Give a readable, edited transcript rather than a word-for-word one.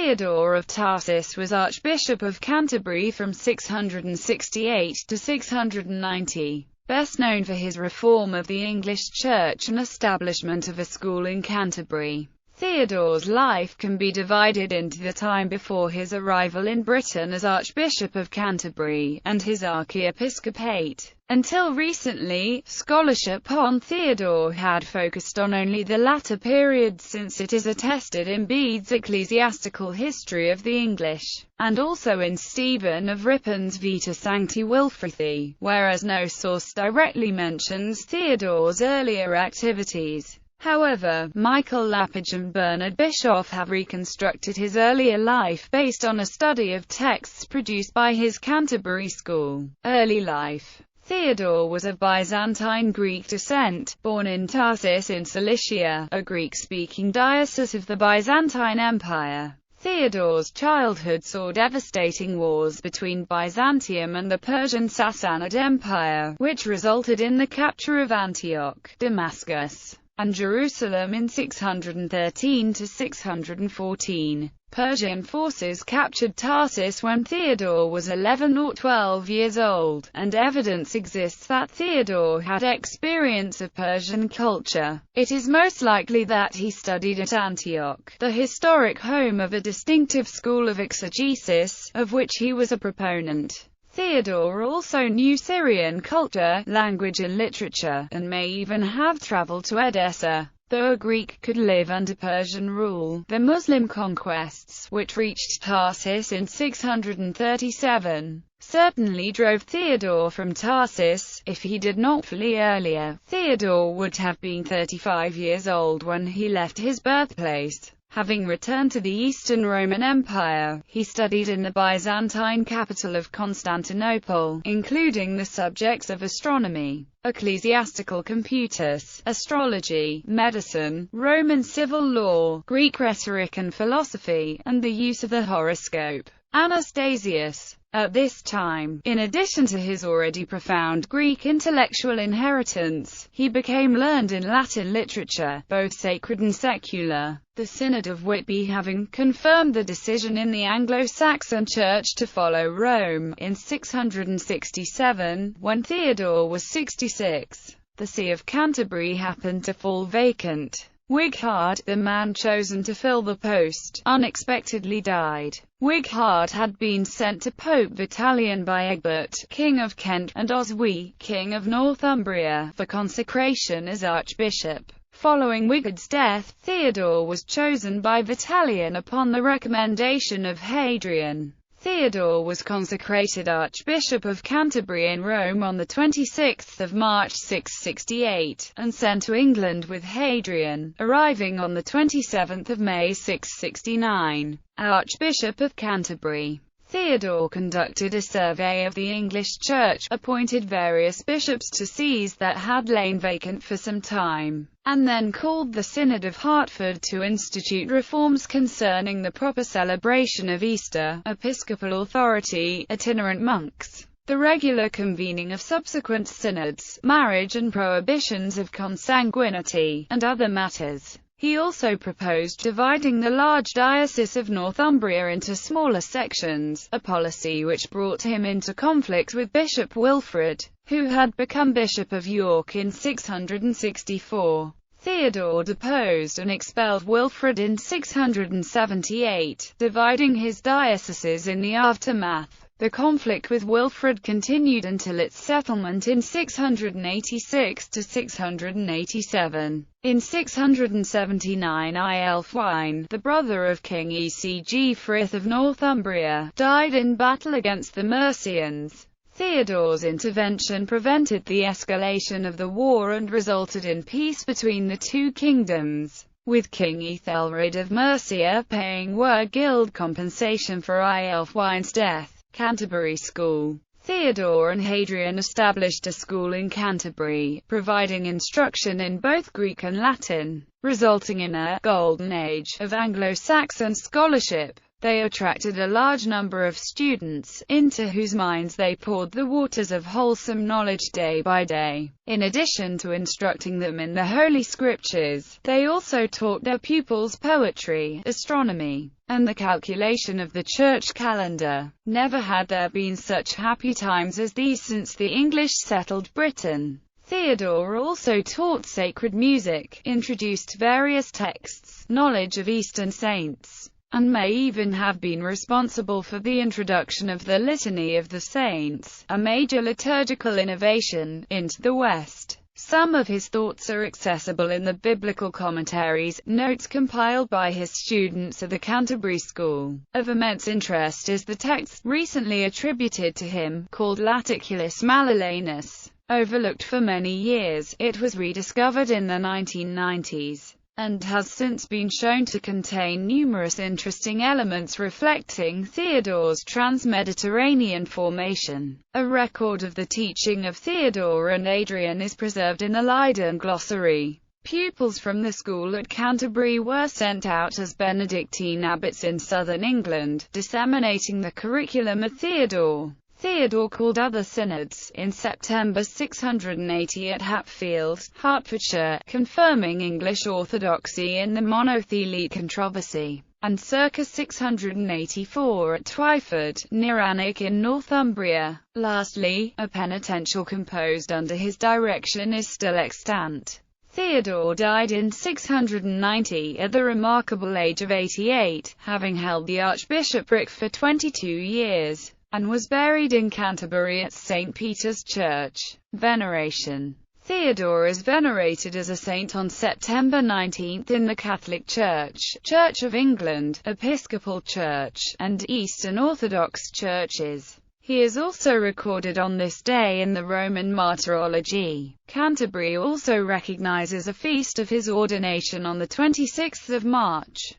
Theodore of Tarsus was Archbishop of Canterbury from 668 to 690. Best known for his reform of the English Church and establishment of a school in Canterbury. Theodore's life can be divided into the time before his arrival in Britain as Archbishop of Canterbury, and his archiepiscopate. Until recently, scholarship on Theodore had focused on only the latter period, since it is attested in Bede's Ecclesiastical History of the English, and also in Stephen of Ripon's Vita Sancti Wilfrithi, whereas no source directly mentions Theodore's earlier activities. However, Michael Lapidge and Bernard Bischoff have reconstructed his earlier life based on a study of texts produced by his Canterbury School. Early life. Theodore was of Byzantine Greek descent, born in Tarsus in Cilicia, a Greek-speaking diocese of the Byzantine Empire. Theodore's childhood saw devastating wars between Byzantium and the Persian Sassanid Empire, which resulted in the capture of Antioch, Damascus, and Jerusalem in 613 to 614. Persian forces captured Tarsus when Theodore was 11 or 12 years old, and evidence exists that Theodore had experience of Persian culture. It is most likely that he studied at Antioch, the historic home of a distinctive school of exegesis, of which he was a proponent. Theodore also knew Syrian culture, language and literature, and may even have traveled to Edessa. Though a Greek could live under Persian rule, the Muslim conquests, which reached Tarsus in 637, certainly drove Theodore from Tarsus. If he did not flee earlier, Theodore would have been 35 years old when he left his birthplace. Having returned to the Eastern Roman Empire, he studied in the Byzantine capital of Constantinople, including the subjects of astronomy, ecclesiastical computers, astrology, medicine, Roman civil law, Greek rhetoric and philosophy, and the use of the horoscope. Anastasius. At this time, in addition to his already profound Greek intellectual inheritance, he became learned in Latin literature, both sacred and secular. The Synod of Whitby having confirmed the decision in the Anglo-Saxon Church to follow Rome, in 667, when Theodore was 66, the See of Canterbury happened to fall vacant. Wighard, the man chosen to fill the post, unexpectedly died. Wighard had been sent to Pope Vitalian by Egbert, King of Kent, and Oswy, King of Northumbria, for consecration as archbishop. Following Wighard's death, Theodore was chosen by Vitalian upon the recommendation of Hadrian. Theodore was consecrated Archbishop of Canterbury in Rome on 26 March 668, and sent to England with Hadrian, arriving on 27 May 669. Archbishop of Canterbury. Theodore conducted a survey of the English Church, appointed various bishops to sees that had lain vacant for some time, and then called the Synod of Hartford to institute reforms concerning the proper celebration of Easter, episcopal authority, itinerant monks, the regular convening of subsequent synods, marriage and prohibitions of consanguinity, and other matters. He also proposed dividing the large diocese of Northumbria into smaller sections, a policy which brought him into conflict with Bishop Wilfrid, who had become Bishop of York in 664. Theodore deposed and expelled Wilfrid in 678, dividing his dioceses in the aftermath. The conflict with Wilfrid continued until its settlement in 686 to 687. In 679 Aelfwine, the brother of King Ecgfrith of Northumbria, died in battle against the Mercians. Theodore's intervention prevented the escalation of the war and resulted in peace between the two kingdoms, with King Ethelred of Mercia paying Guild compensation for Aelfwine's death. Canterbury School. Theodore and Hadrian established a school in Canterbury, providing instruction in both Greek and Latin, resulting in a «golden age» of Anglo-Saxon scholarship. They attracted a large number of students, into whose minds they poured the waters of wholesome knowledge day by day. In addition to instructing them in the Holy Scriptures, they also taught their pupils poetry, astronomy, and the calculation of the church calendar. Never had there been such happy times as these since the English settled Britain. Theodore also taught sacred music, introduced various texts, knowledge of Eastern saints, and may even have been responsible for the introduction of the Litany of the Saints, a major liturgical innovation, into the West. Some of his thoughts are accessible in the biblical commentaries, notes compiled by his students at the Canterbury School. Of immense interest is the text, recently attributed to him, called Laticulus Malleolanus. Overlooked for many years, it was rediscovered in the 1990s, and has since been shown to contain numerous interesting elements reflecting Theodore's trans-Mediterranean formation. A record of the teaching of Theodore and Adrian is preserved in the Leiden glossary. Pupils from the school at Canterbury were sent out as Benedictine abbots in southern England, disseminating the curriculum of Theodore. Theodore called other synods, in September 680 at Hatfield, Hertfordshire, confirming English orthodoxy in the monothelic controversy, and circa 684 at Twyford, near Alnwick in Northumbria. Lastly, a penitential composed under his direction is still extant. Theodore died in 690 at the remarkable age of 88, having held the archbishopric for 22 years. And was buried in Canterbury at St. Peter's Church. Veneration. Theodore is venerated as a saint on September 19 in the Catholic Church, Church of England, Episcopal Church, and Eastern Orthodox churches. He is also recorded on this day in the Roman Martyrology. Canterbury also recognizes a feast of his ordination on the 26th of March.